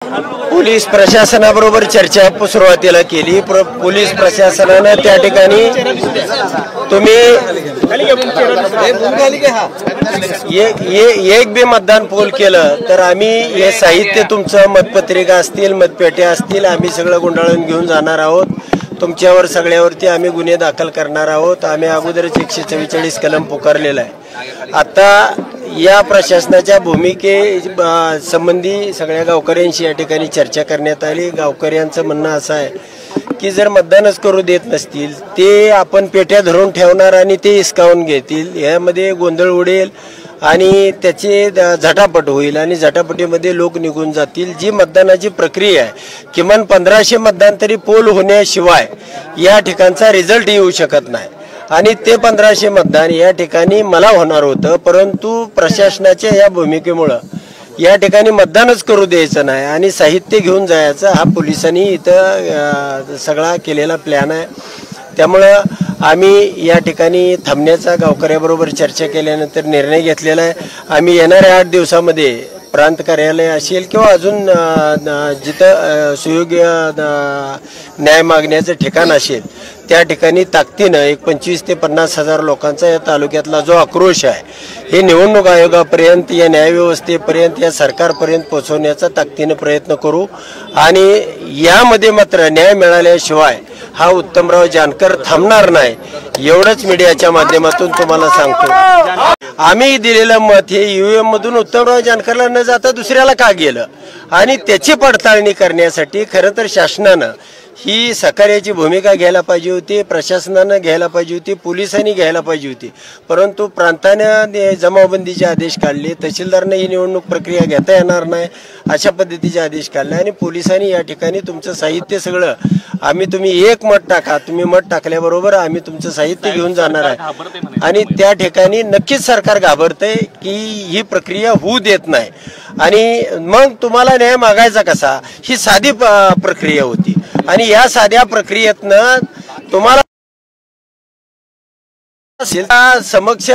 Police प्रशासनाबरोबर चर्चा सुरुवातीला केली। पोलीस प्रशासनाने त्या ठिकाणी तुम्ही एक बी मतदान पोल केलं तर आम्ही हे साहित्य तुमचं मतपत्रिका असतील मतपेट्या असतील आम्ही सगळं गुंडाळून घेऊन जाणार आहोत। तुमच्यावर सगळ्यावरती आम्ही गुन्हे दाखल करणार आहोत। आम्ही अगोदरच 144 कलम पुकारलेला आहे। आता या प्रशासनाच्या भूमिके संबंधी सगळ्या गावकऱ्यांशी या ठिकाणी चर्चा करण्यात आली। गावकऱ्यांचं म्हणणं असं आहे की जर मतदानच करू देत नसतील ते आपण पेट्या धरून ठेवणार आणि ते हिसकावून घेतील, यामध्ये गोंधळ उडेल आणि त्याचे झटापट होईल आणि झटापटीमध्ये लोक निघून जातील। जी मतदानाची प्रक्रिया आहे किमान 1500 मतदान तरी पोल होण्याशिवाय या ठिकाणचा रिझल्ट येऊ शकत नाही आणि ते 1500 मतदान या ठिकाणी मला होणार होतं, परंतु प्रशासनाच्या या भूमिकेमुळे या ठिकाणी मतदानच करू द्यायचं नाही आणि साहित्य घेऊन जायचं हा पोलिसांनी इथं सगळा केलेला प्लॅन आहे। त्यामुळं आम्ही या ठिकाणी थांबण्याचा गावकऱ्याबरोबर चर्चा केल्यानंतर निर्णय घेतलेला आहे। आम्ही येणाऱ्या 8 दिवसामध्ये प्रांत कार्यालय असेल किंवा अजून जिथं सुयोग्य न्याय मागण्याचं ठिकाण असेल त्या ठिकाणी ताकदीनं एक 25 ते 50 हजार लोकांचा या तालुक्यातला जो आक्रोश आहे हे निवडणूक आयोगापर्यंत या न्यायव्यवस्थेपर्यंत या सरकारपर्यंत पोहोचवण्याचा ताकदीनं प्रयत्न करू आणि यामध्ये मात्र न्याय मिळाल्याशिवाय हा उत्तमराव जानकर थांबणार नाही एवढंच मीडियाच्या माध्यमातून तुम्हाला सांगतो। आम्ही दिलेलं मत हे ईव्हीएम मधून उत्तमराव जानकरला न जाता दुसऱ्याला का गेलं आणि त्याची पडताळणी करण्यासाठी खरं तर शासनानं ही सहकार्याची भूमिका घ्यायला पाहिजे होती, प्रशासनानं घ्यायला पाहिजे होती, पोलिसांनी घ्यायला पाहिजे होती, परंतु प्रांताने जमावबंदीचे आदेश काढले, तहसीलदारने ही निवडणूक प्रक्रिया घेता येणार नाही अशा पद्धतीचे आदेश काढले आणि पोलिसांनी या ठिकाणी तुमचं साहित्य सगळं तुम्ही एक मत टाका, तुम्ही मत टाकल्याबरोबर आम्ही तुमचं साहित्य घेऊन जाणार आहे आणि त्या ठिकाणी नक्कीच सरकार घाबरतंय की ही प्रक्रिया होऊ देत नाही आणि मग तुम्हाला न्याय मागायचा कसा, ही साधी प्रक्रिया होती आणि या साध्या प्रक्रियेतनं तुम्हाला समक्ष